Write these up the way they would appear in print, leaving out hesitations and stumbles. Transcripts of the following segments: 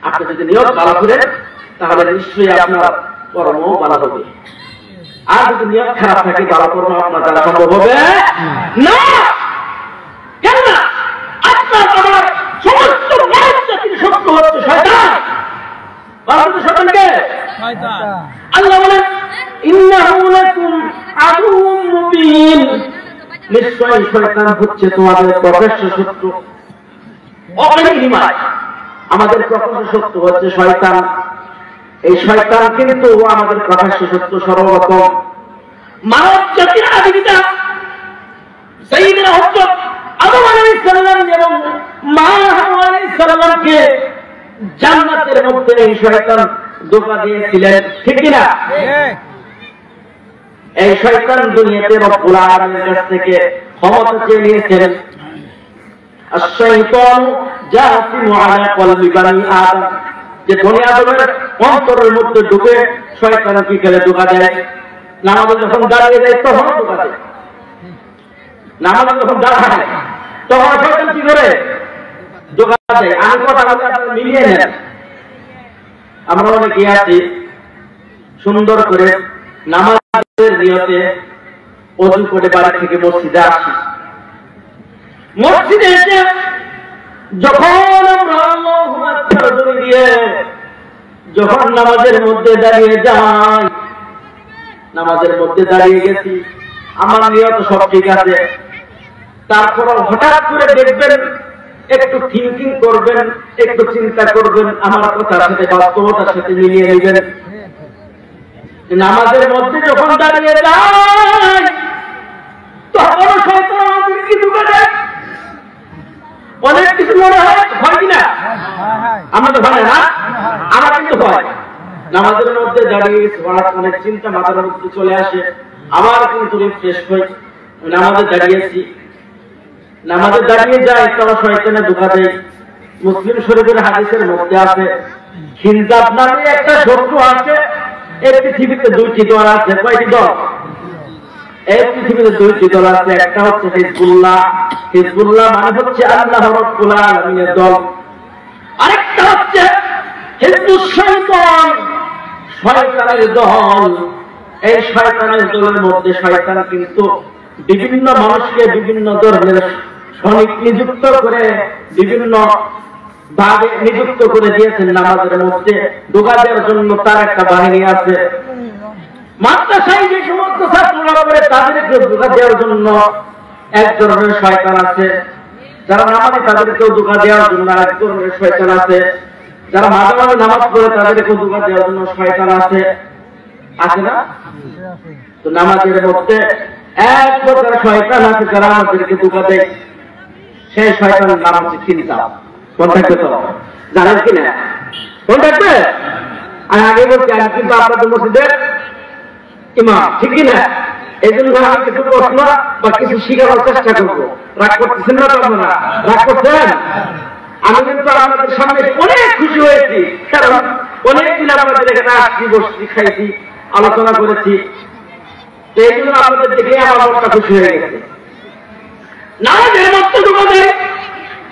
আপনি যদি নিয়ত ভালো করেন তাহলে নিশ্চয়ই আপনার কর্ম ভালো হবে। আর যদি নিয়ত খারাপ থাকে ভালো কর্ম আপনার দ্বারা সম্ভব হবে না। কেন না? আপনার আমার সমস্ত তিনি শত্রু হচ্ছে শয়তান। শয়তানকে আল্লাহ বলেন ইন্নাহু লাকুম আদুউম মুবিন, নিশ্চয়ই শয়তান হচ্ছে তোমাদের প্রকাশ্য শত্রু। আমাদের প্রকাশ্য শত্রু হচ্ছে শয়তান। এই শয়তান কিন্তু আমাদের প্রকাশ্য শত্রু। সর্বপ্রথম মানব জাতির আদিপিতা সাইয়্যিদুনা হযরত আদম আলাইহিস সালাম এবং মা হাওয়া আলাইহিস সালামকে জান্নাতের মধ্যে এই শয়তান ধোঁকা দিয়েছিলেন, ঠিক কি না? এই শয়তান দুনিয়াতে রব্বুল আলামিনের কাছ থেকে ক্ষমতা চেয়ে নিয়েছিলেন। আশ-শাইতান জাসিমু আলা কলবি বানি আদম, যে বনি আদমের অন্তরের মধ্যে ঢুকে শয়তান কি করে ধোঁকা দেয়? নামাজে যখন দাঁড়িয়ে যায় তখন ধোঁকা দেয়। নামাজে যখন দাঁড়ায় তখন শয়তান কি করে ধোঁকা দেয়। আমি কথা বলতে আপনারা মিলিয়ে নেন। আমরা অনেকে আছি সুন্দর করে নামাজের নিয়তে ওযু করে বাড়ি থেকে মসজিদে আসি। মসজিদে এসে যখন আমরা আল্লাহু আকবার বলে দিয়ে যখন নামাজের মধ্যে দাঁড়িয়ে যাই, নামাজের মধ্যে দাঁড়িয়ে গেছি, আমার নিয়ত সব ঠিক আছে, তারপর হঠাৎ করে দেখবেন একটু থিঙ্কিং করবেন, একটু চিন্তা করবেন, আমার কথার সাথে বাস্তবতার সাথে মিলিয়ে নেবেন। নামাজের মধ্যে যখন দাঁড়িয়ে যায় তখন শয়তান আমাদেরকে ধোঁকা দেয়। অনেক কিছু মনে হয় কিনা? আমরা তো হয় না, আমার কিন্তু হয়। নামাজের মধ্যে দাঁড়িয়ে অনেক চিন্তা মাথার মধ্যে চলে আসে, আবার কিন্তু রিফ্রেশ হই। নামাজে দাঁড়িয়েছি, নামাজে দাঁড়িয়ে যায় তখন শয়তানে ধোঁকা দেয়। মুসলিম শরীফের হাদিসের মধ্যে আছে খিনজাব নামে একটা শত্রু আছে। এই পৃথিবীতে দুইটি দল আছে। কয়টি দল? এই পৃথিবীতে দুইটি দল আছে। একটা হচ্ছে হিজবুল্লাহ, হিজবুল্লাহ মানে হচ্ছে আল্লাহ রাব্বুল আলামিনের দল। আরেকটা হচ্ছে হিজবুশ শাইতান, শয়তানের দল। এই শয়তানের দলের মধ্যে শয়তান কিন্তু বিভিন্ন মানুষকে বিভিন্ন ধরনের সৈনিক নিযুক্ত করে বিভিন্ন ভাবে নিযুক্ত করে দিয়েছেন। নামাজের মধ্যে ধোঁকা দেওয়ার জন্য তার একটা বাহিনী আছে। মাদ্রাসায় যে সমস্ত ছাত্ররা করে তাদেরকে ধোঁকা দেওয়ার জন্য এক ধরনের শয়তান আছে। যারা নামাজে তাদেরকেও ধোঁকা দেওয়ার জন্য এক ধরনের শয়তান আছে। যারা মাঝে মাঝে নামাজ পড়ে তাদেরকেও ধোঁকা দেওয়ার জন্য শয়তান আছে। আছে না? তো নামাজের মধ্যে এক প্রকার শয়তান আছে যারা আমাদেরকে ধোঁকা দেয়। সেই শয়তানের নাম হচ্ছে খিনজাব। কোন থাকবে তো জানেন কিনা? কোন থাকবে? আমি আগে বলছি আমি কিন্তু আপনাদের মসজিদের ইমাম, ঠিক কিনা? এই জন্য আমি কিছু প্রশ্ন বা কিছু শিখানোর চেষ্টা করবো। রাগ করতেছেন না? তো আপনারা রাগ করছেন? আমি কিন্তু আপনাদের সামনে অনেক খুশি হয়েছি, কারণ অনেকদিন আপনাদের এখানে আসছি, বসছি, খাইছি, আলোচনা করেছি। এই জন্য আপনাদের দেখে আমার মনটা খুশি হয়ে গেছে। নামাজের মধ্যে ধোঁকা দেয়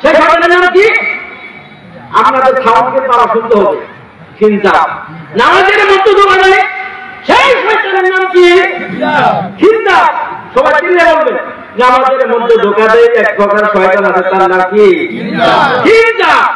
সেই ঘটনার নাম কি? আপনাদের খাওয়াকে তারা শুনতে হবে খিনজাব। নামাজের মধ্যে ধোঁকা দেয় সেই শয়তানের নাম কি? খিনজাব। সবাই চিনলে বলবেন নামাজের মধ্যে ধোঁকা দেয় এক প্রকার শয়তান আছে, তার নাম কি? খিনজাব।